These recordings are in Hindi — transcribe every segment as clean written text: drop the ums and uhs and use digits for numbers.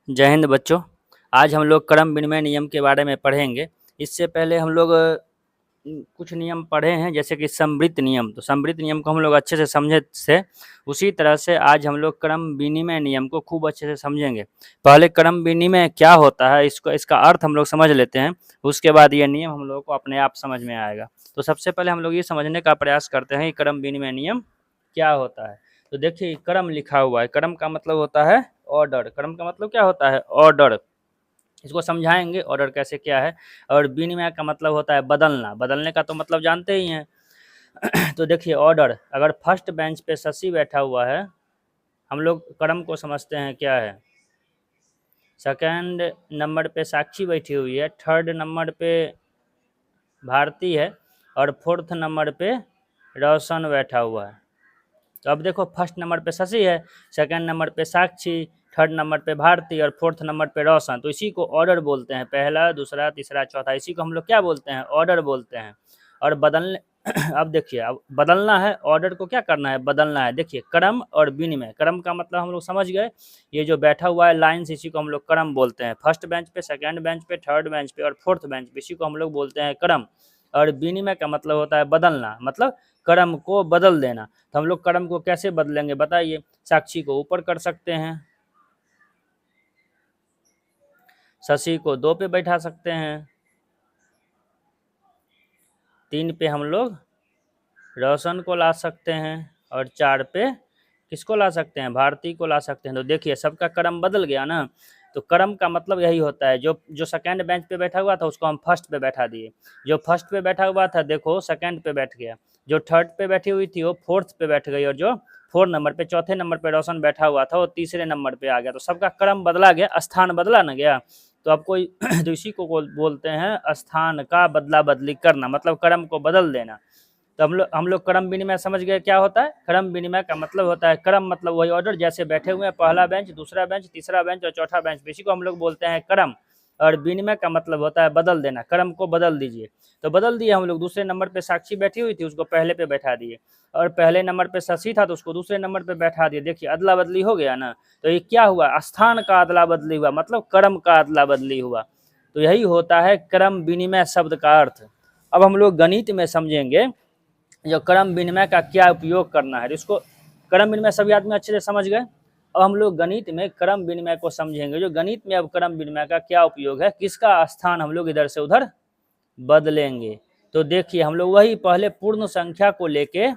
जय हिंद बच्चों। आज हम लोग क्रम विनिमय नियम के बारे में पढ़ेंगे। इससे पहले हम लोग कुछ नियम पढ़े हैं, जैसे कि समवृत्त नियम। तो समवृत्त नियम को हम लोग अच्छे से समझे थे। उसी तरह से आज हम लोग क्रम विनिमय नियम को खूब अच्छे से समझेंगे। पहले क्रम विनिमय क्या होता है, इसको इसका अर्थ हम लोग समझ लेते हैं। उसके बाद ये नियम हम लोगों को अपने आप समझ में आएगा। तो सबसे पहले हम लोग ये समझने का प्रयास करते हैं कि क्रम विनिमय नियम क्या होता है। तो देखिए, क्रम लिखा हुआ है। क्रम का मतलब होता है ऑर्डर। क्रम का मतलब क्या होता है? ऑर्डर। इसको समझाएंगे ऑर्डर कैसे क्या है। और विनिमय का मतलब होता है बदलना। बदलने का तो मतलब जानते ही हैं। तो देखिए, ऑर्डर, अगर फर्स्ट बेंच पे शशि बैठा हुआ है, हम लोग क्रम को समझते हैं क्या है। सेकंड नंबर पे साक्षी बैठी हुई है, थर्ड नंबर पे भारती है, और फोर्थ नंबर पे रोशन बैठा हुआ है। तो अब देखो, फर्स्ट नंबर पे शशि है, सेकंड नंबर पे साक्षी, थर्ड नंबर पे भारती और फोर्थ नंबर पे रोशन। तो इसी को ऑर्डर बोलते हैं। पहला, दूसरा, तीसरा, चौथा, इसी को हम लोग क्या बोलते हैं? ऑर्डर बोलते हैं। और बदलने अब देखिए, अब बदलना है, ऑर्डर को क्या करना है? बदलना है। देखिए, क्रम और विनिमय। क्रम का मतलब हम लोग समझ गए। ये जो बैठा हुआ है लाइन से, इसी को हम लोग क्रम बोलते हैं। फर्स्ट बेंच पे, सेकंड बेंच पे, थर्ड बेंच पे और फोर्थ बेंच पे, इसी को हम लोग बोलते हैं क्रम। और विनिमय का मतलब होता है बदलना, मतलब क्रम को बदल देना। तो हम लोग क्रम को कैसे बदलेंगे बताइए। साक्षी को ऊपर कर सकते हैं, शशि को 2 पे बैठा सकते हैं, 3 पे हम लोग रोशन को ला सकते हैं, और 4 पे किसको ला सकते हैं? भारती को ला सकते हैं। तो देखिए, सबका क्रम बदल गया ना। तो क्रम का मतलब यही होता है। जो जो सेकंड बेंच पे बैठा हुआ था, उसको हम फर्स्ट पे बैठा दिए। जो फर्स्ट पे बैठा हुआ था, देखो सेकंड पे बैठ गया। जो थर्ड पे बैठी हुई थी, वो फोर्थ पे बैठ गई। और जो 4 नंबर पे, चौथे नंबर पे रोशन बैठा हुआ था, वो तीसरे नंबर पे आ गया। तो सबका क्रम बदला गया, स्थान बदला ना गया। तो आपको तो इसी को बोलते हैं स्थान का बदला बदली करना, मतलब क्रम को बदल देना। तो हम लोग क्रम विनिमय समझ गए क्या होता है। क्रम विनिमय का मतलब होता है, क्रम मतलब वही ऑर्डर, जैसे बैठे हुए हैं, पहला बेंच, दूसरा बेंच, तीसरा बेंच और चौथा बेंच, इसी को हम लोग बोलते हैं क्रम। और विनिमय का मतलब होता है बदल देना, क्रम को बदल दीजिए। तो बदल दिए हम लोग। दूसरे नंबर पे साक्षी बैठी हुई थी, उसको पहले पे बैठा दिए। और पहले नंबर पे शशि था, तो उसको दूसरे नंबर पे बैठा दिए। देखिए, अदला बदली हो गया ना। तो ये क्या हुआ? स्थान का अदला बदली हुआ, मतलब क्रम का अदला बदली हुआ। तो यही होता है क्रम विनिमय शब्द का अर्थ। अब हम लोग गणित में समझेंगे जो क्रम विनिमय का क्या उपयोग करना है। इसको क्रम विनिमय सभी आदमी अच्छे से समझ गए। अब हम लोग गणित में क्रम विनिमय को समझेंगे। जो गणित में अब क्रम विनिमय का क्या उपयोग है, किसका स्थान हम लोग इधर से उधर बदलेंगे। तो देखिए, हम लोग वही पहले पूर्ण संख्या को लेके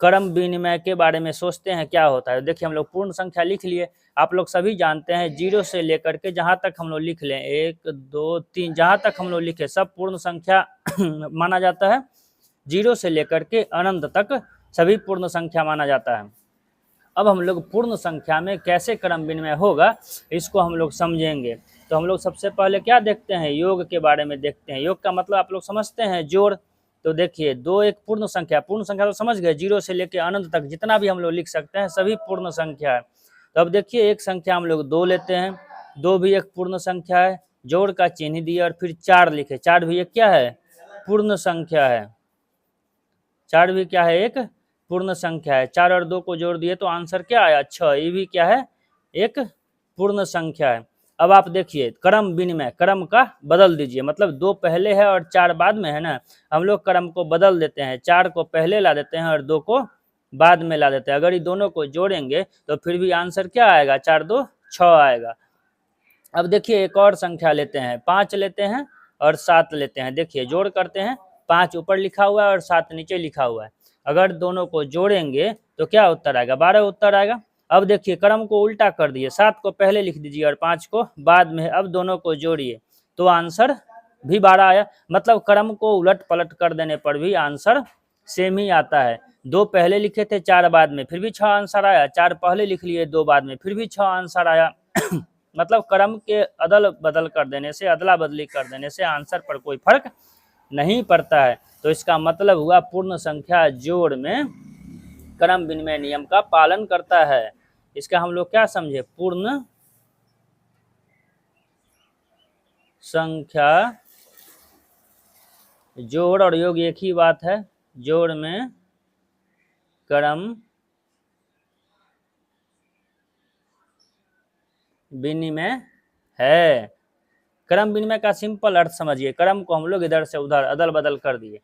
क्रम विनिमय के बारे में सोचते हैं क्या होता है। देखिए, हम लोग पूर्ण संख्या लिख लिए। आप लोग सभी जानते हैं, 0 से लेकर के जहां तक हम लोग लिख लें, 1 2 3, जहां तक हम लोग लिखे सब पूर्ण संख्या माना जाता है। 0 से लेकर के अनंत तक सभी पूर्ण संख्या माना जाता है। अब हम लोग पूर्ण संख्या में कैसे क्रम विनिमय होगा, इसको हम लोग समझेंगे। तो हम लोग सबसे पहले क्या देखते हैं? योग के बारे में देखते हैं। योग का मतलब आप लोग समझते हैं, जोड़। तो देखिए, 2 एक पूर्ण संख्या। पूर्ण संख्या तो समझ गए, 0 से लेकर अनंत तक जितना भी हम लोग लिख सकते हैं, सभी पूर्ण संख्या है। तो अब देखिए, एक संख्या हम लोग 2 लेते हैं। 2 भी एक पूर्ण संख्या है, जोड़ का चिन्ह दिया, और फिर 4 लिखे। 4 भी एक क्या है? पूर्ण संख्या है। 4 भी क्या है? एक पूर्ण संख्या है। 4 और 2 को जोड़ दिए तो आंसर क्या आया? 6। ये भी क्या है? एक पूर्ण संख्या है। अब आप देखिए, क्रम विनिमय, क्रम का बदल दीजिए, मतलब 2 पहले है और 4 बाद में है ना। हम लोग क्रम को बदल देते हैं, 4 को पहले ला देते हैं और 2 को बाद में ला देते हैं। अगर ये दोनों को जोड़ेंगे तो फिर भी आंसर क्या आएगा? 4 2 6 आएगा। अब देखिए, एक और संख्या लेते हैं, 5 लेते हैं और 7 लेते हैं। देखिए, जोड़ करते हैं, 5 ऊपर लिखा हुआ है और 7 नीचे लिखा हुआ है। अगर दोनों को जोड़ेंगे तो क्या उत्तर आएगा? 12 उत्तर आएगा। अब देखिए, क्रम को उल्टा कर दिए, 7 को पहले लिख दीजिए और 5 को बाद में। अब दोनों को जोड़िए तो आंसर भी 12 आया। मतलब क्रम को उलट पलट कर देने पर भी आंसर सेम ही आता है। 2 पहले लिखे थे, 4 बाद में, फिर भी 6 आंसर आया। 4 पहले लिख लिए, 2 बाद में, फिर भी 6 आंसर आया। मतलब क्रम के अदल बदल कर देने से, अदला बदली कर देने से आंसर पर कोई फर्क नहीं पड़ता है। तो इसका मतलब हुआ, पूर्ण संख्या जोड़ में क्रम विनिमय नियम का पालन करता है। इसका हम लोग क्या समझे? पूर्ण संख्या जोड़ और योग एक ही बात है। जोड़ में क्रम विनिमय है। क्रम विनिमय का सिंपल अर्थ समझिए, क्रम को हम लोग इधर से उधर अदल बदल कर दिए।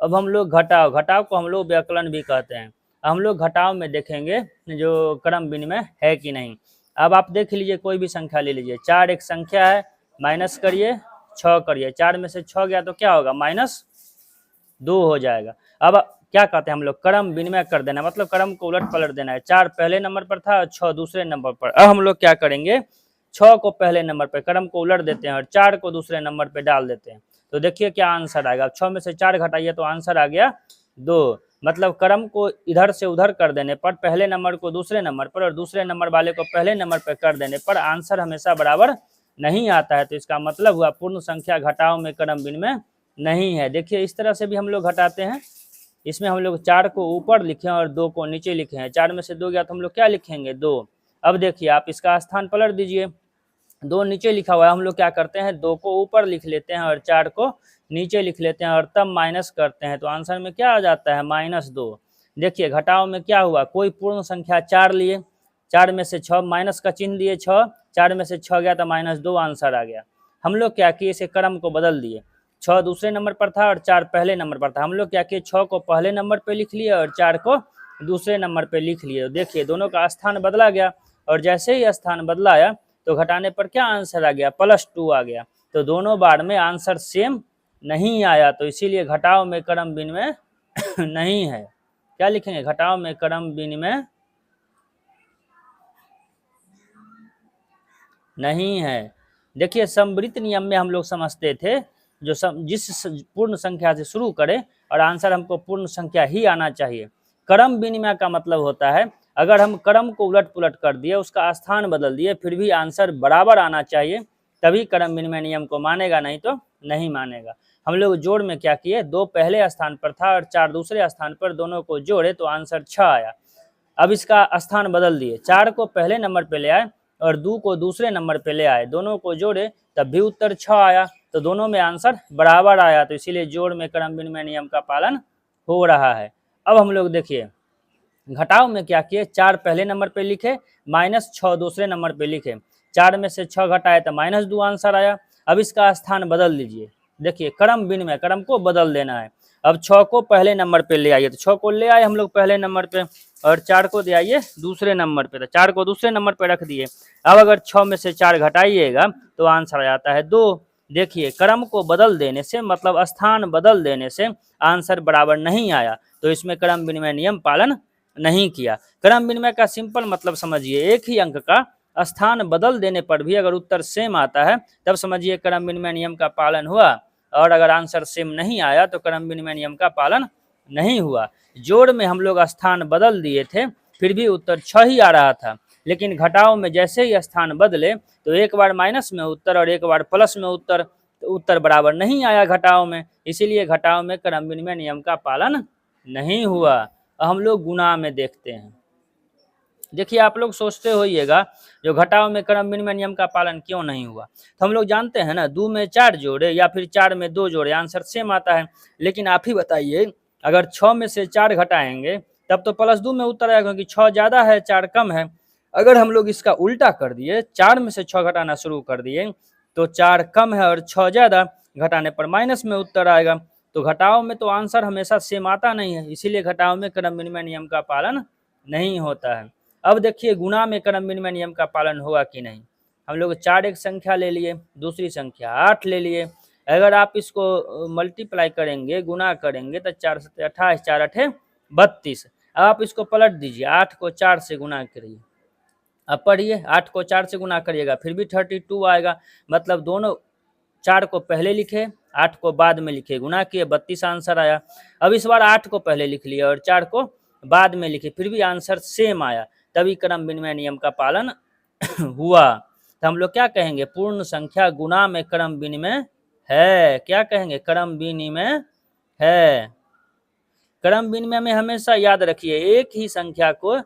अब हम लोग घटाव, घटाव को हम लोग व्याकलन भी कहते हैं। हम लोग घटाव में देखेंगे जो क्रम विनिमय है कि नहीं। अब आप देख लीजिए, कोई भी संख्या ले लीजिए, 4 एक संख्या है, माइनस करिए 6 करिए, 4 में से 6 गया तो क्या होगा, -2 हो जाएगा। अब क्या कहते हैं हम लोग, क्रम विनिमय कर देना, मतलब क्रम को उलट पलट देना है। 4 पहले नंबर पर था और 6 दूसरे नंबर पर। अब हम लोग क्या करेंगे, 6 को पहले नंबर पे, क्रम को उलट देते हैं और 4 को दूसरे नंबर पे डाल देते हैं। तो देखिए क्या आंसर आएगा, 6 में से 4 घटाइए तो आंसर आ गया 2। मतलब क्रम को इधर से उधर कर देने पर, पहले नंबर को दूसरे नंबर पर और दूसरे नंबर वाले को पहले नंबर पर कर देने पर आंसर हमेशा बराबर नहीं आता है। तो इसका मतलब हुआ पूर्ण संख्या घटाव में क्रम विनिमय नहीं है। देखिए इस तरह से भी हम लोग घटाते हैं। इसमें हम लोग 4 को ऊपर लिखे और 2 को नीचे लिखे हैं। 4 में से 2 गया तो हम लोग क्या लिखेंगे, 2। अब देखिए आप इसका स्थान पलट दीजिए, 2 नीचे लिखा हुआ है, हम लोग क्या करते हैं 2 को ऊपर लिख लेते हैं और 4 को नीचे लिख लेते हैं और तब माइनस करते हैं। तो आंसर में क्या आ जाता है, -2। देखिए घटाव में क्या हुआ, कोई पूर्ण संख्या 4 लिए, 4 में से 6 माइनस का चिन्ह दिए, 6, 4 में से 6 गया तो -2 आंसर आ गया। हम लोग क्या किए, इसे क्रम को बदल दिए, 6 दूसरे नंबर पर था और 4 पहले नंबर पर था। हम लोग क्या किए, 6 को पहले नंबर पर लिख लिए और 4 को दूसरे नंबर पर लिख लिए। देखिए दोनों का स्थान बदला गया और जैसे ही स्थान बदलाया तो घटाने पर क्या आंसर आ गया, +2 आ गया। तो दोनों बार में आंसर सेम नहीं आया, तो इसीलिए घटाव में क्रम विनिमय नहीं है। क्या लिखेंगे, घटाव में क्रम विनिमय नहीं है। देखिए समवृत्त नियम में हम लोग समझते थे, जो जिस पूर्ण संख्या से शुरू करे और आंसर हमको पूर्ण संख्या ही आना चाहिए। क्रम विनिमय का मतलब होता है अगर हम क्रम को उलट पुलट कर दिए, उसका स्थान बदल दिए, फिर भी आंसर बराबर आना चाहिए, तभी क्रम विनिमय नियम को मानेगा, नहीं तो नहीं मानेगा। हम लोग जोड़ में क्या किए, 2 पहले स्थान पर था और 4 दूसरे स्थान पर, दोनों को जोड़े तो आंसर 6 आया। अब इसका स्थान बदल दिए, 4 को पहले नंबर पे ले आए और 2 को दूसरे नंबर पे ले आए, दोनों को जोड़े तब भी उत्तर 6 आया। तो दोनों में आंसर बराबर आया, तो इसीलिए जोड़ में क्रम विनिमय नियम का पालन हो रहा है। अब हम लोग देखिए घटाव में क्या किए, 4 पहले नंबर पे लिखे, -6 दूसरे नंबर पे लिखे, 4 में से 6 घटाए तो -2 आंसर आया। अब इसका स्थान बदल दीजिए, देखिए क्रम विनिमय, क्रम को बदल देना है। अब 6 को पहले नंबर पे ले आइए, तो 6 को ले आए हम लोग पहले नंबर पे और 4 को दे आइए दूसरे नंबर पे, तो 4 को दूसरे नंबर पे रख दिए। अब अगर 6 में से 4 घटाइएगा तो आंसर आ जाता है 2। देखिए क्रम को बदल देने से, मतलब स्थान बदल देने से आंसर बराबर नहीं आया, तो इसमें क्रम विनिमय नियम पालन नहीं किया। क्रम विनिमय का सिंपल मतलब समझिए, एक ही अंक का स्थान बदल देने पर भी अगर उत्तर सेम आता है तब समझिए क्रम विनिमय नियम का पालन हुआ, और अगर आंसर सेम नहीं आया तो क्रम विनिमय नियम का पालन नहीं हुआ। जोड़ में हम लोग स्थान बदल दिए थे, फिर भी उत्तर 6 ही आ रहा था, लेकिन घटाव में जैसे ही स्थान बदले तो एक बार माइनस में उत्तर और एक बार प्लस में उत्तर, तो उत्तर बराबर नहीं आया घटाव में, इसीलिए घटाव में क्रम विनिमय नियम का पालन नहीं हुआ। हम लोग गुणा में देखते हैं। देखिए आप लोग सोचते होइएगा जो घटाव में क्रम विनिमय नियम का पालन क्यों नहीं हुआ, तो हम लोग जानते हैं ना, 2 में 4 जोड़े या फिर 4 में 2 जोड़े आंसर सेम आता है। लेकिन आप ही बताइए, अगर 6 में से 4 घटाएंगे तब तो +2 में उत्तर आएगा, क्योंकि 6 ज़्यादा है 4 कम है। अगर हम लोग इसका उल्टा कर दिए, 4 में से 6 घटाना शुरू कर दिए तो 4 कम है और 6 ज़्यादा, घटाने पर माइनस में उत्तर आएगा। तो घटाव में तो आंसर हमेशा सेम आता नहीं है, इसीलिए घटाव में क्रम विनिमय नियम का पालन नहीं होता है। अब देखिए गुणा में क्रम विनिमय नियम का पालन होगा कि नहीं। हम लोग 4 एक संख्या ले लिए, दूसरी संख्या 8 ले लिए। अगर आप इसको मल्टीप्लाई करेंगे, गुणा करेंगे तो 4 7 28, 4 8 32। आप इसको पलट दीजिए, 8 को 4 से गुणा करिए। अब पढ़िए, 8 को 4 से गुणा करिएगा फिर भी 32 आएगा। मतलब दोनों 4 को पहले लिखे, 8 को बाद में लिखे, गुणा किए, 32 आंसर आया। अब इस बार 8 को पहले लिख लिए और 4 को बाद में लिखे, फिर भी आंसर सेम आया, तभी क्रम विनिमय नियम का पालन हुआ। तो हम लोग क्या कहेंगे, पूर्ण संख्या गुणा में क्रम विनिमय है। क्या कहेंगे, क्रम विनिमय है। क्रम विनिमय में हमेशा याद रखिए, एक ही संख्या को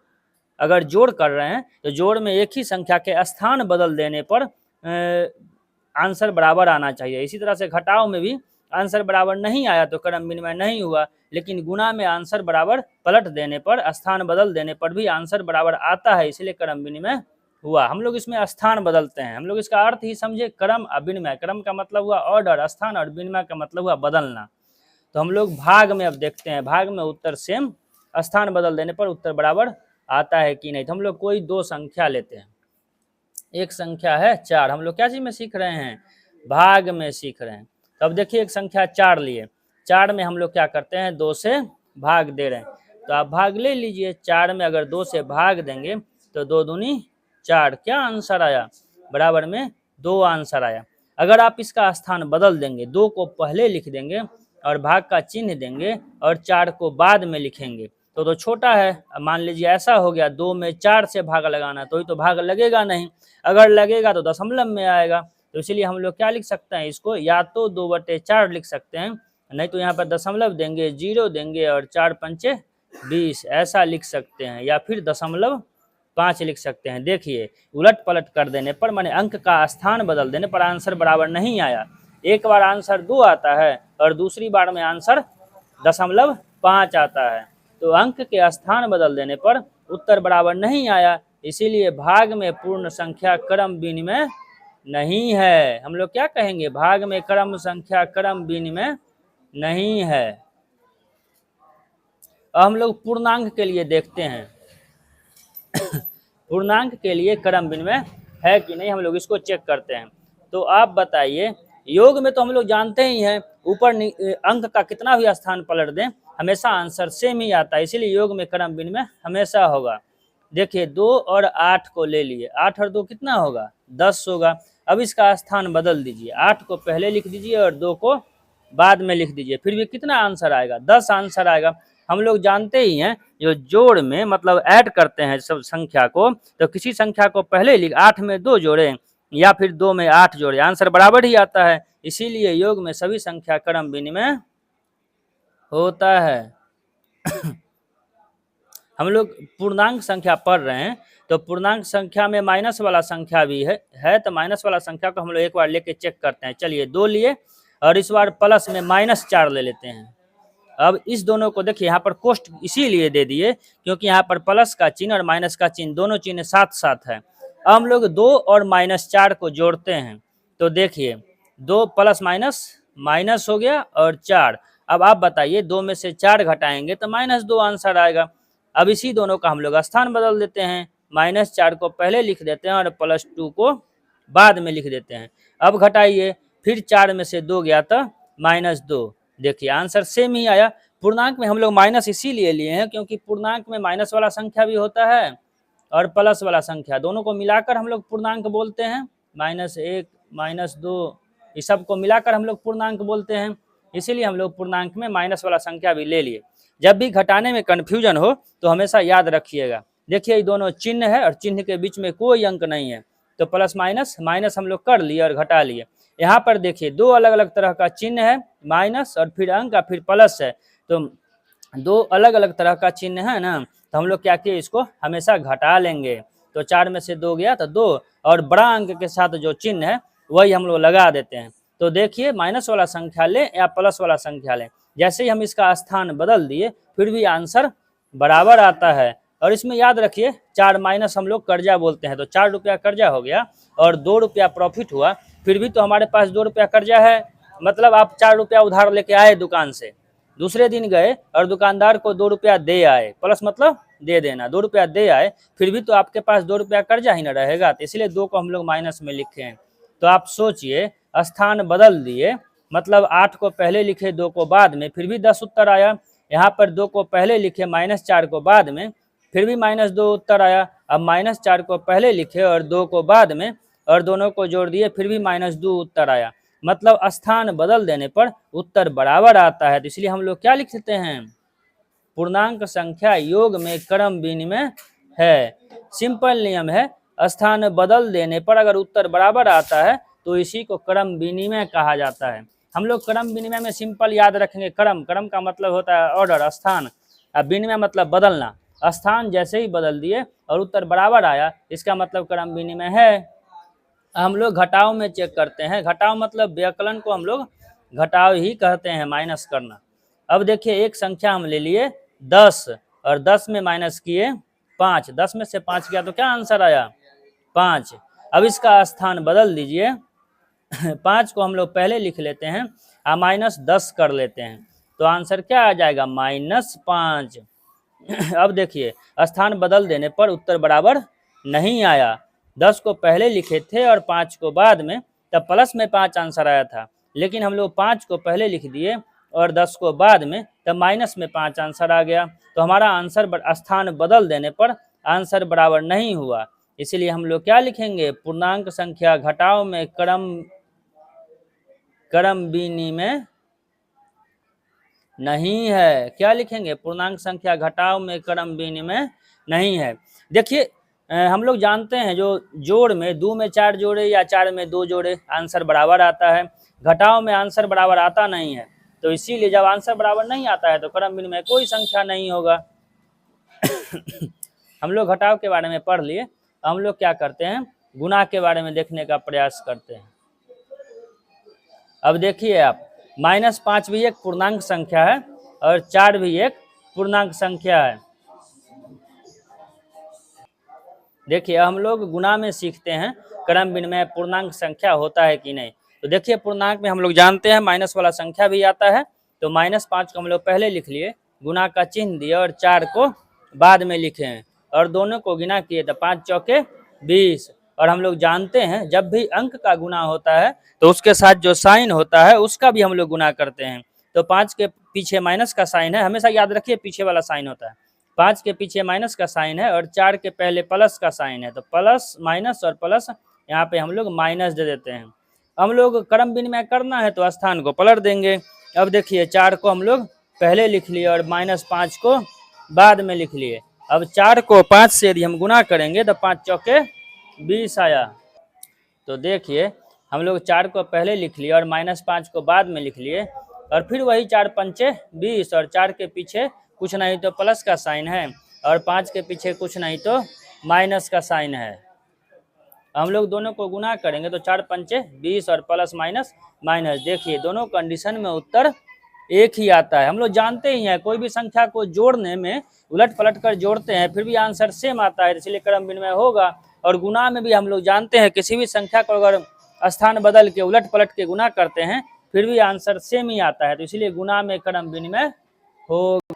अगर जोड़ कर रहे हैं तो जोड़ में एक ही संख्या के स्थान बदल देने पर आंसर बराबर आना चाहिए। इसी तरह से घटाव में भी आंसर बराबर नहीं आया तो क्रम विनिमय नहीं हुआ, लेकिन गुणा में आंसर बराबर पलट देने पर, स्थान बदल देने पर भी आंसर बराबर आता है, इसलिए क्रम विनिमय हुआ। हम लोग इसमें स्थान बदलते हैं, हम लोग इसका अर्थ ही समझे, क्रम और विनिमय। क्रम का मतलब हुआ ऑर्डर, स्थान, और विनिमय का मतलब हुआ बदलना। तो हम लोग भाग में अब देखते हैं, भाग में उत्तर सेम, स्थान बदल देने पर उत्तर बराबर आता है कि नहीं। तो हम लोग कोई दो संख्या लेते हैं, एक संख्या है 4, हम लोग क्या चीज में सीख रहे हैं, भाग में सीख रहे हैं। तो अब देखिए एक संख्या 4 लिए, 4 में हम लोग क्या करते हैं, 2 से भाग दे रहे हैं। तो आप भाग ले लीजिए, 4 में अगर 2 से भाग देंगे तो 2 दूनी 4, क्या आंसर आया, बराबर में 2 आंसर आया। अगर आप इसका स्थान बदल देंगे, 2 को पहले लिख देंगे और भाग का चिन्ह देंगे और 4 को बाद में लिखेंगे तो छोटा है। मान लीजिए ऐसा हो गया, 2 में 4 से भाग लगाना, तो ही तो भाग लगेगा नहीं, अगर लगेगा तो दशमलव में आएगा। तो इसीलिए हम लोग क्या लिख सकते हैं, इसको या तो 2/4 लिख सकते हैं, नहीं तो यहाँ पर दशमलव देंगे, 0 देंगे और 4 पंचे 20 ऐसा लिख सकते हैं, या फिर 0.5 लिख सकते हैं। देखिए उलट पलट कर देने पर, माने अंक का स्थान बदल देने पर आंसर बराबर नहीं आया। एक बार आंसर 2 आता है और दूसरी बार में आंसर 0.5 आता है। तो अंक के स्थान बदल देने पर उत्तर बराबर नहीं आया, इसीलिए भाग में पूर्ण संख्या क्रम विनिमय नहीं है। हम लोग क्या कहेंगे, भाग में क्रम संख्या क्रम विनिमय नहीं है। अब हम लोग पूर्णांक के लिए देखते हैं पूर्णांक के लिए क्रम विनिमय है कि नहीं, हम लोग इसको चेक करते हैं। तो आप बताइए, योग में तो हम लोग जानते ही हैं, ऊपर अंक का कितना भी स्थान पलट दें हमेशा आंसर सेम ही आता है, इसीलिए योग में क्रम विनिमय हमेशा होगा। देखिए 2 और 8 को ले लिए, 8 और 2 कितना होगा, 10 होगा। अब इसका स्थान बदल दीजिए, 8 को पहले लिख दीजिए और 2 को बाद में लिख दीजिए, फिर भी कितना आंसर आएगा, 10 आंसर आएगा। हम लोग जानते ही हैं, जो जोड़ में मतलब ऐड करते हैं सब संख्या को, तो किसी संख्या को पहले लिख, 8 में 2 जोड़े या फिर 2 में 8 जोड़े, आंसर बराबर ही आता है। इसीलिए योग में सभी संख्या क्रम विनिमय होता है हम लोग पूर्णांक संख्या पढ़ रहे हैं, तो पूर्णांक संख्या में माइनस वाला संख्या भी है तो माइनस वाला संख्या को हम लोग एक बार लेके चेक करते हैं। चलिए 2 लिए और इस बार प्लस में -4 ले लेते हैं। अब इस दोनों को देखिए, यहाँ पर कोष्ट इसीलिए दे दिए क्योंकि यहाँ पर प्लस का चिन्ह और माइनस का चिन्ह दोनों चिन्ह साथ साथ है। अब हम लोग 2 और -4 को जोड़ते हैं, तो देखिए 2 प्लस माइनस माइनस हो गया और 4। अब आप बताइए 2 में से 4 घटाएंगे तो -2 आंसर आएगा। अब इसी दोनों का हम लोग स्थान बदल देते हैं, -4 को पहले लिख देते हैं और +2 को बाद में लिख देते हैं। अब घटाइए, फिर 4 में से 2 गया तो -2, देखिए आंसर सेम ही आया। पूर्णांक में हम लोग माइनस इसीलिए लिए हैं क्योंकि पूर्णांक में माइनस वाला संख्या भी होता है और प्लस वाला संख्या, दोनों को मिलाकर हम लोग पूर्णांक बोलते हैं। -1 -2 इस सब को मिलाकर हम लोग पूर्णांक बोलते हैं, इसीलिए हम लोग पूर्णांक में माइनस वाला संख्या भी ले लिए। जब भी घटाने में कन्फ्यूजन हो तो हमेशा याद रखिएगा, देखिए ये दोनों चिन्ह है और चिन्ह के बीच में कोई अंक नहीं है, तो प्लस माइनस माइनस हम लोग कर लिए और घटा लिए। यहाँ पर देखिए 2 अलग अलग तरह का चिन्ह है, माइनस और फिर अंक और फिर प्लस है, तो 2 अलग अलग तरह का चिन्ह है ना, तो हम लोग क्या किए, इसको हमेशा घटा लेंगे। तो 4 में से 2 गया तो 2 और बड़ा अंक के साथ जो चिन्ह है वही हम लोग लगा देते हैं। तो देखिए माइनस वाला संख्या लें या प्लस वाला संख्या लें, जैसे ही हम इसका स्थान बदल दिए फिर भी आंसर बराबर आता है। और इसमें याद रखिए 4 माइनस हम लोग कर्जा बोलते हैं, तो 4 रुपया कर्जा हो गया और 2 रुपया प्रॉफिट हुआ, फिर भी तो हमारे पास 2 रुपया कर्जा है। मतलब आप 4 रुपया उधार लेके आए दुकान से, दूसरे दिन गए और दुकानदार को 2 रुपया दे आए, प्लस मतलब दे देना, 2 रुपया दे आए, फिर भी तो आपके पास 2 रुपया कर्जा ही ना रहेगा, तो इसलिए 2 को हम लोग माइनस में लिखे हैं। तो आप सोचिए, स्थान बदल दिए, मतलब 8 को पहले लिखे 2 को बाद में, फिर भी 10 उत्तर आया। यहाँ पर 2 को पहले लिखे -4 को बाद में, फिर भी -2 उत्तर आया। अब -4 को पहले लिखे और 2 को बाद में और दोनों को जोड़ दिए, फिर भी -2 उत्तर आया। मतलब स्थान बदल देने पर उत्तर बराबर आता है, तो इसलिए हम लोग क्या लिख सकते हैं, पूर्णांक संख्या योग में क्रम विनिमय है। सिंपल नियम है, स्थान बदल देने पर अगर उत्तर बराबर आता है तो इसी को क्रम विनिमय कहा जाता है। हम लोग क्रम विनिमय में सिंपल याद रखेंगे, क्रम का मतलब होता है ऑर्डर, स्थान, और विनिमय मतलब बदलना। स्थान जैसे ही बदल दिए और उत्तर बराबर आया, इसका मतलब क्रम विनिमय है। हम लोग घटाव में चेक करते हैं, घटाव मतलब व्यकलन को हम लोग घटाव ही कहते हैं, माइनस करना। अब देखिए एक संख्या हम ले लिए 10 और 10 में माइनस किए 5, 10 में से 5 गया तो क्या आंसर आया, 5। अब इसका स्थान बदल दीजिए 5 को हम लोग पहले लिख लेते हैं और -10 कर लेते हैं, तो आंसर क्या आ जाएगा -5। अब देखिए स्थान बदल देने पर उत्तर बराबर नहीं आया। 10 को पहले लिखे थे और 5 को बाद में, तब प्लस में 5 आंसर आया था, लेकिन हम लोग 5 को पहले लिख दिए और 10 को बाद में, तब माइनस में 5 आंसर आ गया। तो हमारा आंसर स्थान बदल देने पर आंसर बराबर नहीं हुआ, इसीलिए हम लोग क्या लिखेंगे, पूर्णांक संख्या घटाव में क्रम बिनी में नहीं है। क्या लिखेंगे, पूर्णांक संख्या घटाव में क्रम बिनी में नहीं है। देखिए हम लोग जानते हैं जो जोड़ में 2 में 4 जोड़े या 4 में 2 जोड़े आंसर बराबर आता है, घटाव में आंसर बराबर आता नहीं है, तो इसीलिए जब आंसर बराबर नहीं आता है तो क्रम बिनी में कोई संख्या नहीं होगा। हम लोग घटाव के बारे में पढ़ लिए, हम लोग क्या करते हैं, गुणा के बारे में देखने का प्रयास करते हैं। अब देखिए आप, -5 भी एक पूर्णांक संख्या है और 4 भी एक पूर्णांक संख्या है। देखिए हम लोग गुणा में सीखते हैं क्रम बिन में पूर्णांक संख्या होता है कि नहीं। तो देखिए पूर्णांक में हम लोग जानते हैं माइनस वाला संख्या भी आता है, तो -5 को हम लोग पहले लिख लिए, गुणा का चिन्ह दिए और 4 को बाद में लिखे हैं और दोनों को गुणा किए तो 5 चौके 20। और हम लोग जानते हैं जब भी अंक का गुणा होता है तो उसके साथ जो साइन होता है उसका भी हम लोग गुणा करते हैं। तो 5 के पीछे माइनस का साइन है, हमेशा याद रखिए पीछे वाला साइन होता है, 5 के पीछे माइनस का साइन है और 4 के पहले प्लस का साइन है, तो प्लस माइनस और प्लस यहाँ पे हम लोग माइनस दे देते हैं। हम लोग क्रम विनिमय करना है तो स्थान को पलट देंगे। अब देखिए 4 को हम लोग पहले लिख लिए और -5 को बाद में लिख लिए। अब 4 को 5 से यदि हम गुणा करेंगे तो 5 चौके 20 आया। तो देखिए हम लोग 4 को पहले लिख लिए और -5 को बाद में लिख लिए और फिर वही 4 पंचे 20 और 4 के पीछे कुछ नहीं तो प्लस का साइन है और 5 के पीछे कुछ नहीं तो माइनस का साइन है। हम लोग दोनों को गुणा करेंगे तो 4 पंचे 20 और प्लस माइनस माइनस, देखिए दोनों कंडीशन में उत्तर एक ही आता है। हम लोग जानते ही हैं कोई भी संख्या को जोड़ने में उलट पलट कर जोड़ते हैं फिर भी आंसर सेम आता है, इसलिए क्रम विनिमय होगा। और गुणा में भी हम लोग जानते हैं किसी भी संख्या को अगर स्थान बदल के उलट पलट के गुणा करते हैं फिर भी आंसर सेम ही आता है, तो इसीलिए गुणा में क्रम विनिमय होगा।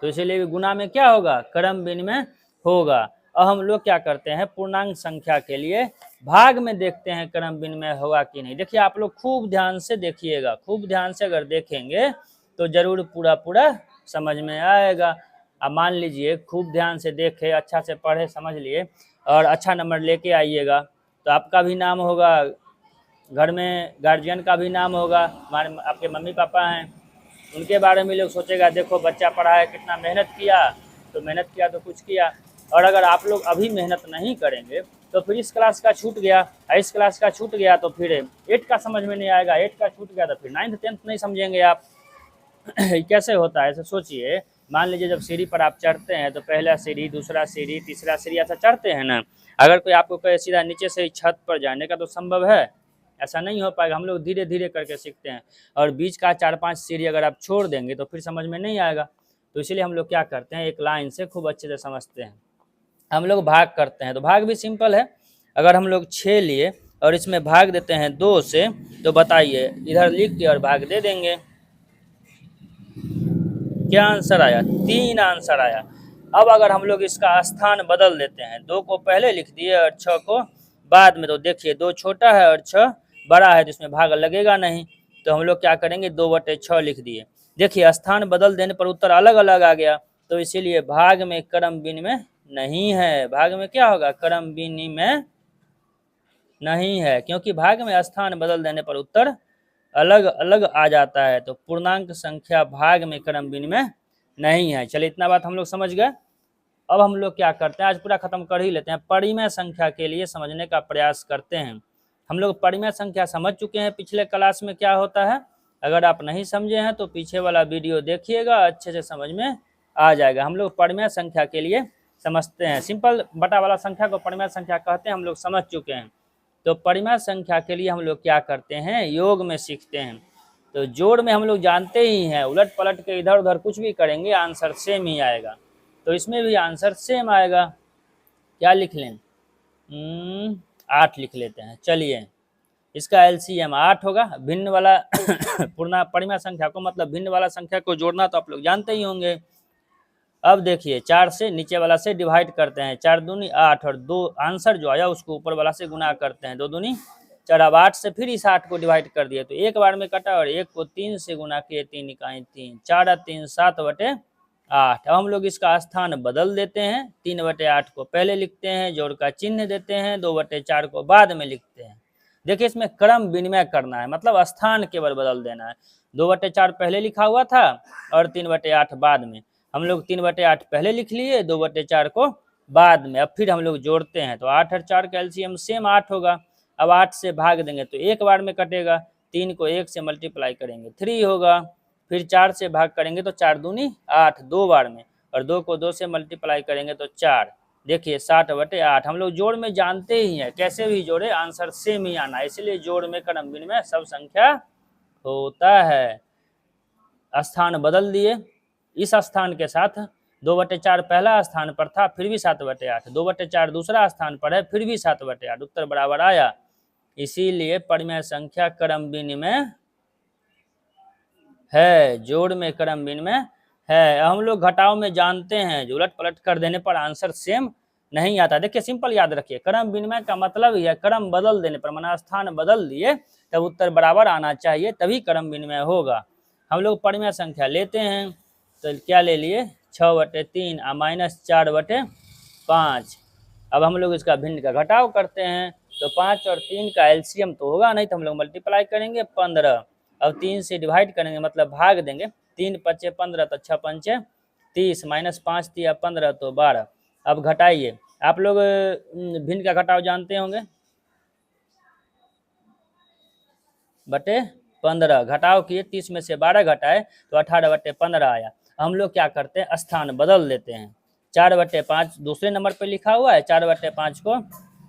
तो इसीलिए गुणा में क्या होगा, क्रम विनिमय होगा। अब हम लोग क्या करते हैं, पूर्णांक संख्या के लिए भाग में देखते हैं क्रम विनिमय होगा कि नहीं। देखिए आप लोग खूब ध्यान से देखिएगा, खूब ध्यान से अगर देखेंगे तो जरूर पूरा समझ में आएगा। अब मान लीजिए खूब ध्यान से देखे, अच्छा से पढ़े, समझ लिए और अच्छा नंबर लेके आइएगा तो आपका भी नाम होगा, घर में गार्जियन का भी नाम होगा, आपके मम्मी पापा हैं उनके बारे में लोग सोचेगा देखो बच्चा पढ़ा है कितना मेहनत किया, तो मेहनत किया तो कुछ किया। और अगर आप लोग अभी मेहनत नहीं करेंगे तो फिर इस क्लास का छूट गया, इस क्लास का छूट गया तो फिर 8 का समझ में नहीं आएगा, 8 का छूट गया तो फिर 9th 10th नहीं समझेंगे आप। कैसे होता है ऐसे सोचिए, मान लीजिए जब सीढ़ी पर आप चढ़ते हैं तो पहला सीढ़ी, दूसरा सीढ़ी, तीसरा सीढ़ी ऐसा चढ़ते हैं ना। अगर कोई आपको कहे सीधा नीचे से छत पर जाने का तो संभव है, ऐसा नहीं हो पाएगा। हम लोग धीरे धीरे करके सीखते हैं और बीच का 4-5 सीढ़ी अगर आप छोड़ देंगे तो फिर समझ में नहीं आएगा। तो इसीलिए हम लोग क्या करते हैं, एक लाइन से खूब अच्छे से समझते हैं। हम लोग भाग करते हैं तो भाग भी सिंपल है। अगर हम लोग 6 लिए और इसमें भाग देते हैं 2 से, तो बताइए इधर लिख के और भाग दे देंगे, क्या आंसर आया, 3 आंसर आया। अब अगर हम लोग इसका स्थान बदल देते हैं, 2 को पहले लिख दिए और 6 को बाद में, तो देखिए 2 छोटा है और 6 बड़ा है तो इसमें भाग लगेगा नहीं, तो हम लोग क्या करेंगे 2/6 लिख दिए। देखिए स्थान बदल देने पर उत्तर अलग अलग आ गया, तो इसीलिए भाग में क्रम विनिमय नहीं है। भाग में क्या होगा, क्रम विनिमय नहीं है, क्योंकि भाग में स्थान बदल देने पर उत्तर अलग अलग आ जाता है। तो पूर्णांक संख्या भाग में क्रम विनिमय नहीं है। चलिए इतना बात हम लोग समझ गए। अब हम लोग क्या करते हैं, आज पूरा खत्म कर ही लेते हैं, परिमेय संख्या के लिए समझने का प्रयास करते हैं। हम लोग परिमेय संख्या समझ चुके हैं पिछले क्लास में क्या होता है। अगर आप नहीं समझे हैं तो पीछे वाला वीडियो देखिएगा, अच्छे से समझ में आ जाएगा। हम लोग परिमेय संख्या के लिए समझते हैं, सिंपल बटा वाला संख्या को परिमेय संख्या कहते हैं, हम लोग समझ चुके हैं। तो परिमेय संख्या के लिए हम लोग क्या करते हैं, योग में सीखते हैं। तो जोड़ में हम लोग जानते ही हैं उलट पलट के इधर उधर कुछ भी करेंगे आंसर सेम ही आएगा, तो इसमें भी आंसर सेम आएगा। क्या लिख लें, 8 लिख लेते हैं। चलिए, इसका एलसीएम 8 होगा। भिन्न वाला पूर्ण परिमेय संख्या को मतलब भिन्न वाला संख्या को जोड़ना तो आप लोग जानते ही होंगे। अब देखिए 4 से नीचे वाला से डिवाइड करते हैं, 4 दूनी 8 और 2 आंसर जो आया उसको ऊपर वाला से गुना करते हैं, 2 दूनी 4। अब 8 से फिर इस 8 को डिवाइड कर दिए तो एक बार में कटा और 1 को 3 से गुना किए, 3 इकाई 3, 4 और 3 7/8। अब हम लोग इसका स्थान बदल देते हैं, 3/8 को पहले लिखते हैं, जोड़ का चिन्ह देते हैं, 2/4 को बाद में लिखते हैं। देखिए इसमें क्रम विनिमय करना है, मतलब स्थान केवल बदल देना है। 2/4 पहले लिखा हुआ था और 3/8 बाद में। हम लोग 3/8 पहले लिख लिए, 2/4 को बाद में। अब फिर हम लोग जोड़ते हैं तो 8 और 4 का एलसीएम सेम 8 होगा। अब 8 से भाग देंगे तो एक बार में कटेगा, 3 को 1 से मल्टीप्लाई करेंगे 3 होगा। फिर 4 से भाग करेंगे तो 4 दूनी 8 2 बार में, और 2 को 2 से मल्टीप्लाई करेंगे तो 4। देखिए 60/8। हम लोग जोड़ में जानते ही हैं, कैसे भी जोड़े आंसर सेम ही आना है, इसलिए जोड़ में क्रम विनिमय सब संख्या होता है। स्थान बदल दिए, इस स्थान के साथ 2/4 पहला स्थान पर था फिर भी 7/8, 2/4 दूसरा स्थान पर है फिर भी 7/8, उत्तर बराबर आया। इसीलिए परिमेय संख्या क्रम विनिमय है, जोड़ में क्रम विनिमय है। हम लोग घटाव में जानते हैं उलट पलट कर देने पर आंसर सेम नहीं आता। देखिए सिंपल याद रखिए, क्रम विनिमय का मतलब ही है क्रम बदल देने पर, माना स्थान बदल दिए तब उत्तर बराबर आना चाहिए, तभी क्रम विनिमय होगा। हम लोग परिमेय संख्या लेते हैं तो क्या ले लिए, 6/3 -4/5। अब हम लोग इसका भिन्न का घटाव करते हैं तो 5 और 3 का एलसीएम तो होगा नहीं, तो हम लोग मल्टीप्लाई करेंगे 15। अब 3 से डिवाइड करेंगे मतलब भाग देंगे, 3 5 15 तो 6 5 30 -5 दिया 15 तो 12। अब घटाइए, आप लोग भिन्न का घटाव जानते होंगे, बटे 15 घटाव किए, 30 में से 12 घटाए तो 18/15 आया। हम लोग क्या करते हैं, स्थान बदल देते हैं। 4/5 दूसरे नंबर पे लिखा हुआ है, 4/5 को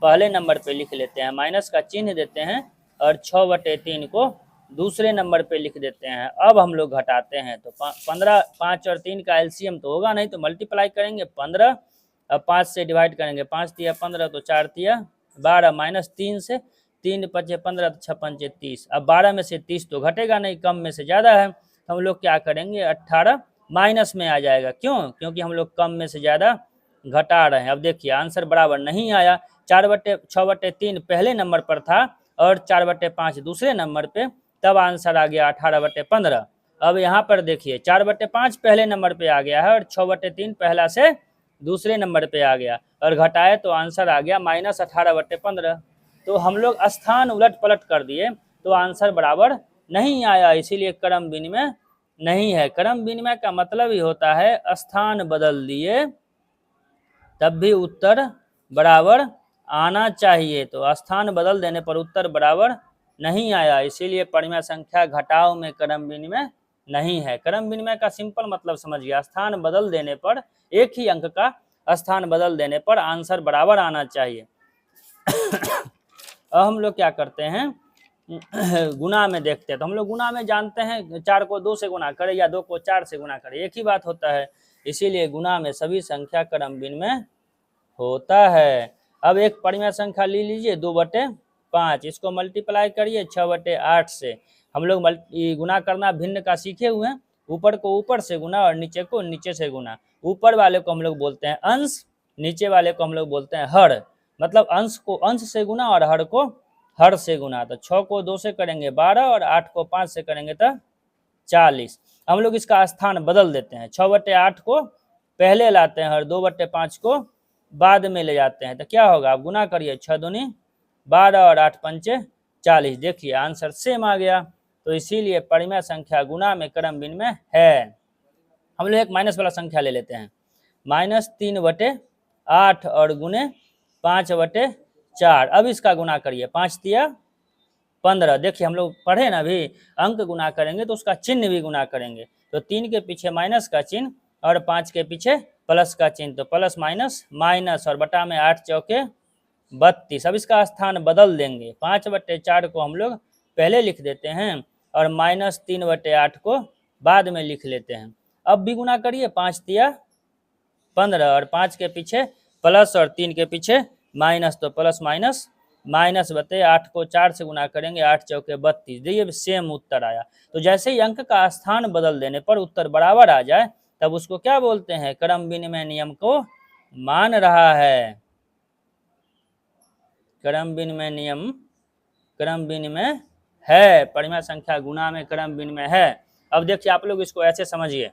पहले नंबर पे लिख लेते हैं, माइनस का चिन्ह देते हैं, और 6/3 को दूसरे नंबर पे लिख देते हैं। अब हम लोग घटाते हैं तो 15, 5 और 3 का एलसीएम तो होगा नहीं, तो मल्टीप्लाई करेंगे 15। अब 5 से डिवाइड करेंगे, 5 तिया 15 तो 4 तिया 12, -3 से 3 5 15 तो 6 5 30। अब 12 में से 30 तो घटेगा नहीं, कम में से ज़्यादा है, तो हम लोग क्या करेंगे 18 माइनस में आ जाएगा। क्यों, क्योंकि हम लोग कम में से ज़्यादा घटा रहे हैं। अब देखिए आंसर बराबर नहीं आया, 6/3 पहले नंबर पर था और 4/5 दूसरे नंबर पे, तब आंसर आ गया 18/15। अब यहाँ पर देखिए 4/5 पहले नंबर पे आ गया है और 6/3 पहला से दूसरे नंबर पे आ गया, और घटाए तो आंसर आ गया -18/15। तो हम लोग स्थान उलट पलट कर दिए तो आंसर बराबर नहीं आया, इसीलिए क्रम विनिमय नहीं है। क्रम विनिमय का मतलब ही होता है स्थान बदल दिए तब भी उत्तर बराबर आना चाहिए, तो स्थान बदल देने पर उत्तर बराबर नहीं आया, इसीलिए परिमेय संख्या घटाव में क्रम विनिमय नहीं है। क्रम विनिमय का सिंपल मतलब समझ गया, स्थान बदल देने पर, एक ही अंक का स्थान बदल देने पर आंसर बराबर आना चाहिए। अब हम लोग क्या करते हैं, गुना में देखते हैं। तो हम लोग गुना में जानते हैं 4 को 2 से गुना करें या 2 को 4 से गुना करें, एक ही बात होता है, इसीलिए गुना में सभी संख्या क्रम विनिमय होता है। अब एक परिमेय संख्या ले लीजिए 2/5, इसको मल्टीप्लाई करिए 6/8 से। हम लोग गुना करना भिन्न का सीखे हुए हैं, ऊपर को ऊपर से गुना और नीचे को नीचे से गुना। ऊपर वाले को हम लोग बोलते हैं अंश, नीचे वाले को हम लोग बोलते हैं हर, मतलब अंश को अंश से गुना और हर को हर से गुना। तो 6 को 2 से करेंगे 12 और 8 को 5 से करेंगे तो 40। हम लोग इसका स्थान बदल देते हैं, 6/8 को पहले लाते हैं और 2/5 को बाद में ले जाते हैं, तो क्या होगा, आप गुना करिए, 6 दूनी 12 और 8 पंचे 40। देखिए आंसर सेम आ गया, तो इसीलिए परिमेय संख्या गुना में क्रम विनिमय है। हम लोग एक माइनस वाला संख्या ले लेते हैं, -3/8 और गुने 5/4। अब इसका गुना करिए, 5 तिया 15। देखिए हम लोग पढ़े ना अभी, अंक गुना करेंगे तो उसका चिन्ह भी गुना करेंगे, तो 3 के पीछे माइनस का चिन्ह और 5 के पीछे प्लस का चिन्ह, तो प्लस माइनस माइनस, और बटा में 8 चौके 32। अब इसका स्थान बदल देंगे, 5/4 को हम लोग पहले लिख देते हैं और -3/8 को बाद में लिख लेते हैं। अब भी गुना करिए, 5 तिया 15 और 5 के पीछे प्लस और 3 के पीछे माइनस तो प्लस माइनस माइनस बटे 8 को 4 से गुना करेंगे, 8 चौके 32। देखिए सेम उत्तर आया। तो जैसे ही अंक का स्थान बदल देने पर उत्तर बराबर आ जाए तब उसको क्या बोलते हैं, क्रम विनिमय नियम को मान रहा है। क्रम विनिमय नियम, क्रम विनिमय है, परिमेय संख्या गुना में क्रम विनिमय है। अब देखिए आप लोग इसको ऐसे समझिए।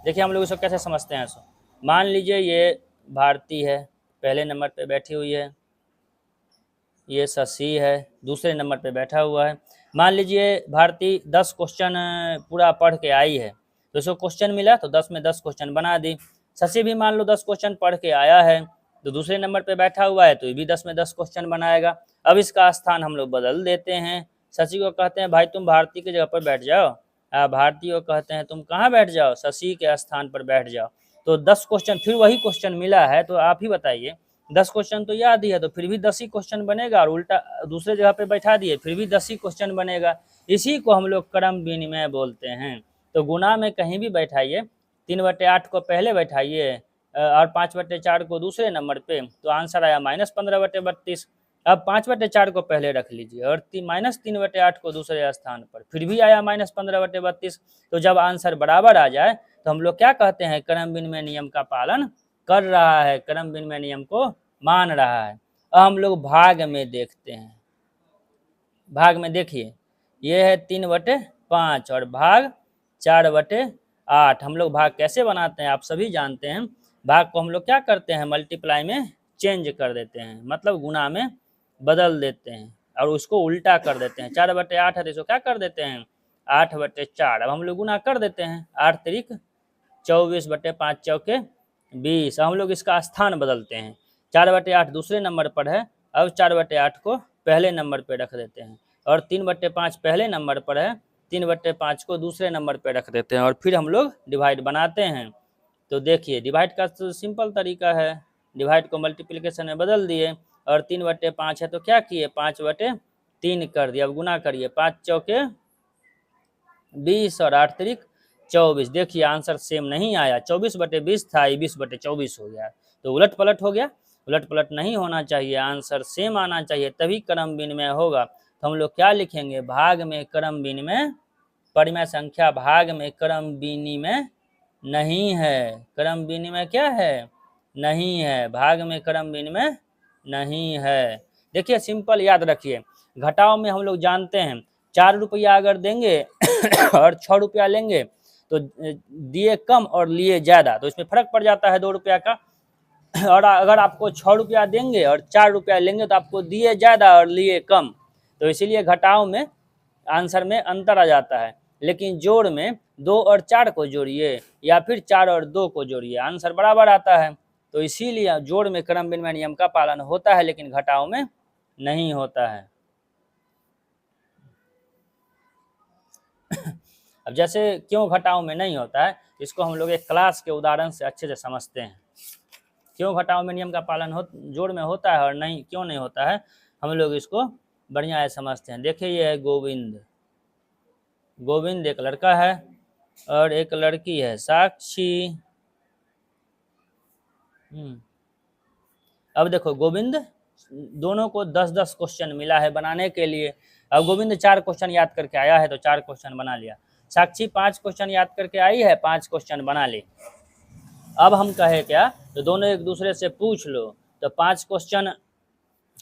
देखिए हम लोग इसको कैसे समझते हैं। सो मान लीजिए ये भारती है, पहले नंबर पे बैठी हुई है, ये शशि है, दूसरे नंबर पे बैठा हुआ है। मान लीजिए भारती 10 क्वेश्चन पूरा पढ़ के आई है, तो इसको क्वेश्चन मिला तो 10 में 10 क्वेश्चन बना दी। शशि भी मान लो 10 क्वेश्चन पढ़ के आया है, तो दूसरे नंबर पे बैठा हुआ है, तो ये भी 10 में 10 क्वेश्चन बनाएगा। अब इसका स्थान हम लोग बदल देते हैं। शशि को कहते हैं भाई तुम भारती की जगह पर बैठ जाओ, भारती को कहते हैं तुम कहाँ बैठ जाओ, शशि के स्थान पर बैठ जाओ। तो 10 क्वेश्चन, फिर वही क्वेश्चन मिला है, तो आप ही बताइए 10 क्वेश्चन तो याद ही है, तो फिर भी 10 ही क्वेश्चन बनेगा, और उल्टा दूसरे जगह पे बैठा दिए फिर भी 10 ही क्वेश्चन बनेगा। इसी को हम लोग क्रम विनिमय बोलते हैं। तो गुना में कहीं भी बैठाइए, 3/8 को पहले बैठाइए और 5/4 को दूसरे नंबर पे, तो आंसर आया -15/32। अब 5/4 को पहले रख लीजिए और -3/8 को दूसरे स्थान पर, फिर भी आया -15/32। तो जब आंसर बराबर आ जाए तो हम लोग क्या कहते हैं, क्रम विनिमय नियम का पालन कर रहा है, क्रम विनिमय नियम को मान रहा है। अब हम लोग भाग में देखते हैं। भाग में देखिए ये है 3/5 और भाग 4/8। हम लोग भाग कैसे बनाते हैं आप सभी जानते हैं। भाग को हम लोग क्या करते हैं, मल्टीप्लाई में चेंज कर देते हैं, मतलब गुना में बदल देते हैं और उसको उल्टा कर देते हैं। 4/8 है तो इसको क्या कर देते हैं 8/4। अब हम लोग गुना कर देते हैं, 8 तिरिक 24/5 चौके 20। हम लोग इसका स्थान बदलते हैं, 4/8 दूसरे नंबर पर है, अब 4/8 को पहले नंबर पर रख देते हैं, और 3/5 पहले नंबर पर है, 3/5 को दूसरे नंबर पर रख देते हैं, और फिर हम लोग डिवाइड बनाते हैं। तो देखिए डिवाइड का तो सिंपल तरीका है, डिवाइड को मल्टीप्लिकेशन में बदल दिए, और 3/5 है तो क्या किए 5/3 कर दिया। अब गुना करिए, 5 चौके 20 और 8 तिरिक 24। देखिए आंसर सेम नहीं आया, 24/20 था, 20/24 हो गया। तो उलट पलट हो गया, उलट पलट नहीं होना चाहिए, आंसर सेम आना चाहिए, तभी क्रम विनिमय होगा। तो हम लोग क्या लिखेंगे, भाग में क्रम विनिमय, परिमेय संख्या भाग में क्रम विनिमय नहीं है। क्रम विनिमय क्या है, नहीं है, भाग में क्रम विनिमय नहीं है। देखिए सिंपल याद रखिए, घटाव में हम लोग जानते हैं 4 रुपया अगर देंगे और 6 रुपया लेंगे तो दिए कम और लिए ज़्यादा, तो इसमें फर्क पड़ जाता है 2 रुपया का। और अगर आपको 6 रुपया देंगे और 4 रुपया लेंगे तो आपको दिए ज़्यादा और लिए कम, तो इसीलिए घटाव में आंसर में अंतर आ जाता है। लेकिन जोड़ में 2 और 4 को जोड़िए या फिर 4 और 2 को जोड़िए, आंसर बराबर आता है। तो इसीलिए जोड़ में क्रम विनिमय नियम का पालन होता है, लेकिन घटाव में नहीं होता है। अब जैसे क्यों घटाव में नहीं होता है, इसको हम लोग एक क्लास के उदाहरण से अच्छे से समझते हैं। क्यों घटाव में नियम का पालन जोड़ में होता है और नहीं क्यों नहीं होता है, हम लोग इसको बढ़िया है समझते हैं। देखिए ये है गोविंद, गोविंद एक लड़का है और एक लड़की है साक्षी। अब देखो गोविंद, दोनों को 10-10 क्वेश्चन मिला है बनाने के लिए। अब गोविंद 4 क्वेश्चन याद करके आया है तो 4 क्वेश्चन बना लिया, साक्षी 5 क्वेश्चन याद करके आई है, 5 क्वेश्चन बना ली। अब हम कहे क्या, तो दोनों एक दूसरे से पूछ लो। तो 5 क्वेश्चन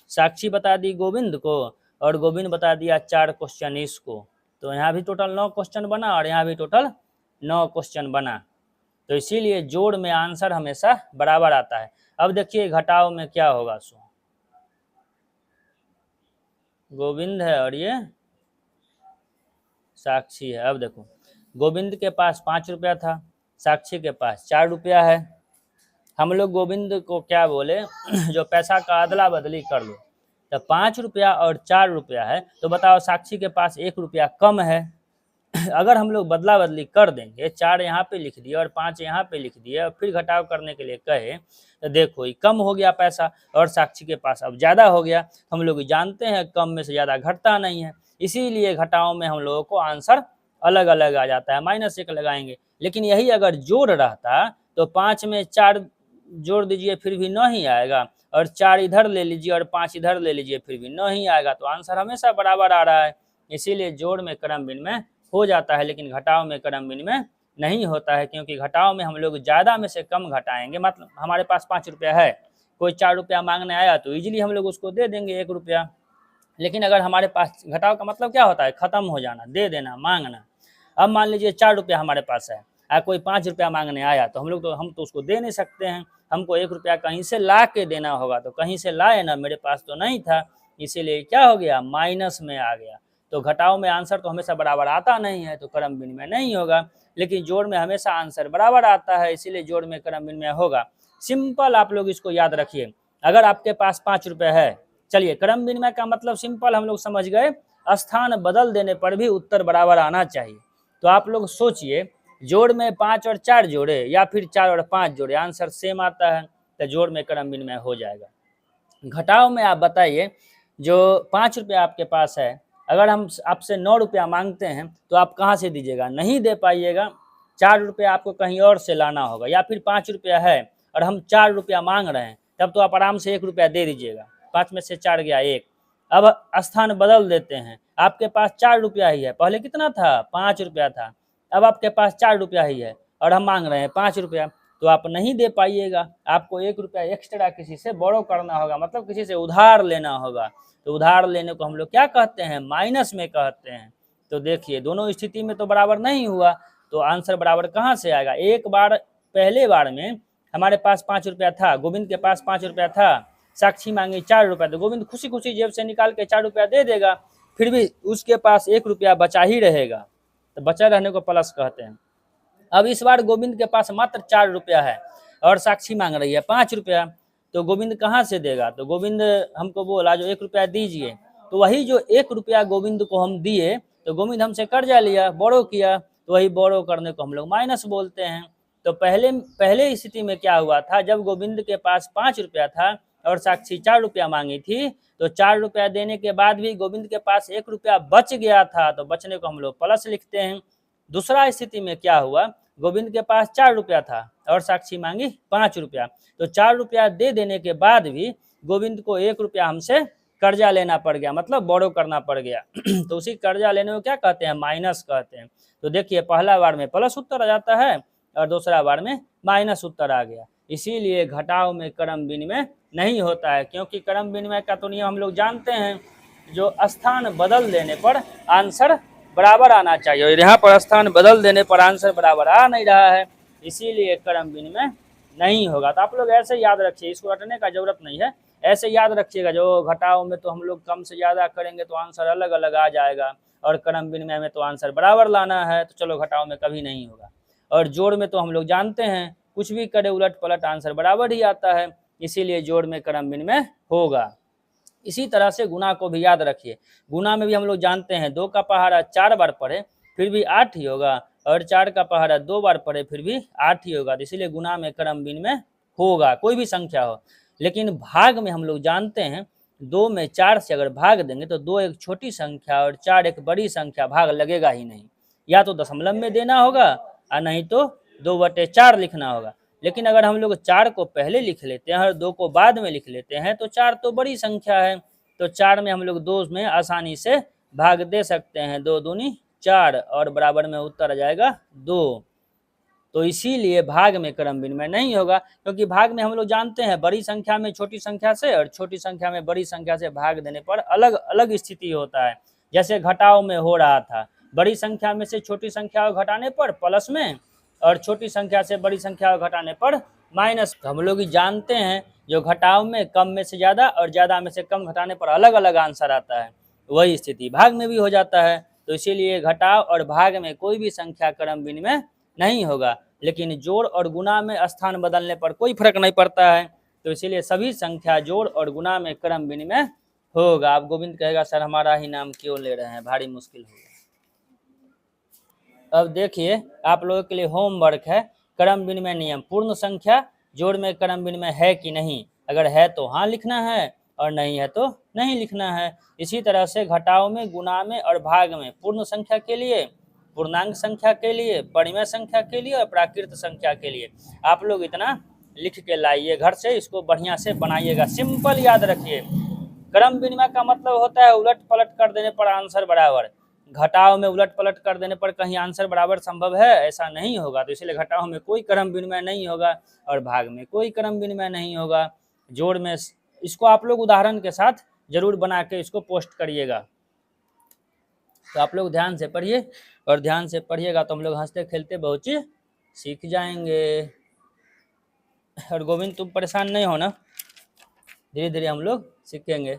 साक्षी बता दी गोविंद को और गोविंद बता दिया 4 क्वेश्चन इसको, तो यहाँ भी टोटल 9 क्वेश्चन बना और यहाँ भी टोटल 9 क्वेश्चन बना। तो इसीलिए जोड़ में आंसर हमेशा बराबर आता है। अब देखिए घटाव में क्या होगा, सो गोविंद है और ये साक्षी है। अब देखो गोविंद के पास 5 रुपया था, साक्षी के पास 4 रुपया है। हम लोग गोविंद को क्या बोले जो पैसा का अदला बदली कर लो, तो 5 रुपया और 4 रुपया है, तो बताओ साक्षी के पास 1 रुपया कम है। अगर हम लोग बदला बदली कर देंगे, 4 यहाँ पे लिख दिए और 5 यहाँ पे लिख दिए और फिर घटाव करने के लिए कहे, तो देखो ये कम हो गया पैसा और साक्षी के पास अब ज़्यादा हो गया। हम लोग जानते हैं कम में से ज़्यादा घटता नहीं है, इसीलिए घटाव में हम लोगों को आंसर अलग अलग आ जाता है, -1 लगाएंगे। लेकिन यही अगर जोड़ रहता तो 5 में 4 जोड़ दीजिए फिर भी 9 ही आएगा, और 4 इधर ले लीजिए और 5 इधर ले लीजिए फिर भी 9 ही आएगा। तो आंसर हमेशा बराबर आ रहा है। इसीलिए जोड़ में क्रम विनिमय हो जाता है, लेकिन घटाव में क्रम विनिमय नहीं होता है, क्योंकि घटाव में हम लोग ज़्यादा में से कम घटाएंगे। मतलब हमारे पास 5 रुपया है, कोई 4 रुपया मांगने आया तो इजीली हम लोग उसको दे देंगे 1 रुपया। लेकिन अगर हमारे पास, घटाव का मतलब क्या होता है, खत्म हो जाना, दे देना, मांगना। अब मान लीजिए 4 रुपया हमारे पास है और कोई 5 रुपया मांगने आया तो हम तो उसको दे नहीं सकते हैं, हमको 1 रुपया कहीं से ला के देना होगा। तो कहीं से लाए ना, मेरे पास तो नहीं था, इसीलिए क्या हो गया, माइनस में आ गया। तो घटाव में आंसर तो हमेशा बराबर आता नहीं है, तो क्रम विनिमय नहीं होगा। लेकिन जोड़ में हमेशा आंसर बराबर आता है, इसीलिए जोड़ में क्रम विनिमय होगा। सिंपल आप लोग इसको याद रखिए। अगर आपके पास 5 रुपये है, चलिए क्रम विनिमय का मतलब सिंपल हम लोग समझ गए, स्थान बदल देने पर भी उत्तर बराबर आना चाहिए। तो आप लोग सोचिए, जोड़ में 5 और 4 जोड़े या फिर 4 और 5 जोड़े, आंसर सेम आता है, तो जोड़ में क्रम विनिमय हो जाएगा। घटाव में आप बताइए, जो 5 रुपया आपके पास है, अगर हम आपसे 9 रुपया मांगते हैं तो आप कहाँ से दीजिएगा, नहीं दे पाइएगा। 4 रुपया आपको कहीं और से लाना होगा, या फिर 5 रुपया है और हम 4 रुपया मांग रहे हैं, तब तो आप आराम से 1 रुपया दे दीजिएगा। 5 में से 4 गया 1। अब स्थान बदल देते हैं, आपके पास 4 रुपया ही है, पहले कितना था, 5 रुपया था, अब आपके पास 4 रुपया ही है और हम मांग रहे हैं 5 रुपया, तो आप नहीं दे पाइएगा। आपको 1 रुपया एक्स्ट्रा किसी से बोरो करना होगा, मतलब किसी से उधार लेना होगा। तो उधार लेने को हम लोग क्या कहते हैं, माइनस में कहते हैं। तो देखिए दोनों स्थिति में तो बराबर नहीं हुआ, तो आंसर बराबर कहाँ से आएगा। एक बार, पहले बार में हमारे पास 5 रुपया था, गोविंद के पास 5 रुपया था, साक्षी मांगी 4 रुपया, तो गोविंद खुशी खुशी जेब से निकाल के 4 रुपया दे देगा, फिर भी उसके पास 1 रुपया बचा ही रहेगा, तो बचा रहने को प्लस कहते हैं। अब इस बार गोविंद के पास मात्र 4 रुपया है और साक्षी मांग रही है 5 रुपया, तो गोविंद कहाँ से देगा। तो गोविंद हमको बोला जो 1 रुपया दीजिए, तो वही जो 1 रुपया गोविंद को हम दिए, तो गोविंद हमसे कर्जा लिया, बोरो किया, तो वही बोरो करने को हम लोग माइनस बोलते हैं। तो पहले स्थिति में क्या हुआ था, जब गोविंद के पास 5 रुपया था और साक्षी 4 रुपया मांगी थी, तो 4 रुपया देने के बाद भी गोविंद के पास 1 रुपया बच गया था, तो बचने को हम लोग प्लस लिखते हैं। दूसरा स्थिति में क्या हुआ, गोविंद के पास 4 रुपया था और साक्षी मांगी 5 रुपया, तो 4 रुपया दे देने के बाद भी गोविंद को 1 रुपया हमसे कर्जा लेना पड़ गया, मतलब बोरो करना पड़ गया। तो उसी कर्जा लेने को क्या कहते हैं, माइनस कहते हैं। तो देखिए पहला बार में प्लस उत्तर आ जाता है और दूसरा बार में माइनस उत्तर आ गया। इसीलिए घटाव में क्रम विनिमय नहीं होता है, क्योंकि क्रम विनिमय का तो नियम हम लोग जानते हैं, जो स्थान बदल देने पर आंसर बराबर आना चाहिए, और यहाँ पर स्थान बदल देने पर आंसर बराबर आ नहीं रहा है, इसीलिए क्रम विनिमय नहीं होगा। तो आप लोग ऐसे याद रखिए, इसको रटने का जरूरत नहीं है, ऐसे याद रखिएगा। जो घटाव में तो हम लोग कम से ज़्यादा करेंगे तो आंसर अलग अलग आ जाएगा, और क्रम विनिमय में तो आंसर बराबर लाना है, तो चलो घटाव में कभी नहीं होगा। और जोड़ में तो हम लोग जानते हैं, कुछ भी करे उलट पलट आंसर बराबर ही आता है, इसीलिए जोड़ में क्रम विनिमय होगा। इसी तरह से गुणा को भी याद रखिए। गुणा में भी हम लोग जानते हैं, 2 का पहाड़ा 4 बार पढ़े फिर भी 8 ही होगा, और 4 का पहाड़ा 2 बार पढ़े फिर भी 8 ही होगा। तो इसीलिए गुणा में क्रम विनिमय होगा, कोई भी संख्या हो। लेकिन भाग में हम लोग जानते हैं, 2 में 4 से अगर भाग देंगे तो 2 एक छोटी संख्या और 4 एक बड़ी संख्या, भाग लगेगा ही नहीं। या तो दशमलव में देना होगा और नहीं तो 2/4 लिखना होगा। लेकिन अगर हम लोग 4 को पहले लिख लेते हैं और 2 को बाद में लिख लेते हैं, तो 4 तो बड़ी संख्या है, तो 4 में हम लोग 2 में आसानी से भाग दे सकते हैं, 2 दूनी 4, और बराबर में उत्तर आ जाएगा 2। तो इसीलिए भाग में क्रम विनिमय नहीं होगा, क्योंकि भाग में हम लोग जानते हैं, बड़ी संख्या में छोटी संख्या से और छोटी संख्या में बड़ी संख्या से भाग देने पर अलग अलग स्थिति होता है। जैसे घटाव में हो रहा था, बड़ी संख्या में से छोटी संख्या को घटाने पर प्लस में, और छोटी संख्या से बड़ी संख्या को घटाने पर माइनस। हम लोग जानते हैं, जो घटाव में कम में से ज़्यादा और ज़्यादा में से कम घटाने पर अलग अलग आंसर आता है, वही स्थिति भाग में भी हो जाता है। तो इसीलिए घटाव और भाग में कोई भी संख्या क्रम विनिमय नहीं होगा, लेकिन जोड़ और गुणा में स्थान बदलने पर कोई फर्क नहीं पड़ता है। तो इसीलिए सभी संख्या जोड़ और गुणा में क्रम विनिमय होगा। अब गोविंद कहेगा सर हमारा ही नाम क्यों ले रहे हैं, भारी मुश्किल होगा। अब देखिए आप लोगों के लिए होमवर्क है, क्रम विनिमय नियम। पूर्ण संख्या जोड़ में क्रम विनिमय है कि नहीं, अगर है तो हाँ लिखना है, और नहीं है तो नहीं लिखना है। इसी तरह से घटाव में, गुणा में और भाग में पूर्ण संख्या के लिए, पूर्णांक संख्या के लिए, परिमेय संख्या के लिए और प्राकृत संख्या के लिए आप लोग इतना लिख के लाइए घर से, इसको बढ़िया से बनाइएगा। सिंपल याद रखिए, क्रम विनिमय का मतलब होता है उलट पलट कर देने पर आंसर बराबर। घटाव में उलट पलट कर देने पर कहीं आंसर बराबर संभव है? ऐसा नहीं होगा। तो इसलिए घटाव में कोई क्रम विनिमय नहीं होगा और भाग में कोई क्रम विनिमय नहीं होगा। जोड़ में इसको आप लोग उदाहरण के साथ जरूर बना के इसको पोस्ट करिएगा। तो आप लोग ध्यान से पढ़िए, और ध्यान से पढ़िएगा तो हम लोग हंसते खेलते बहुत चीज सीख जाएंगे। और गोविंद तुम परेशान नहीं होना, धीरे धीरे हम लोग सीखेंगे।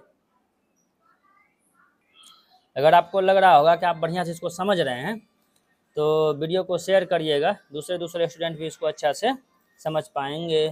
अगर आपको लग रहा होगा कि आप बढ़िया से इसको समझ रहे हैं तो वीडियो को शेयर करिएगा, दूसरे स्टूडेंट भी इसको अच्छा से समझ पाएंगे।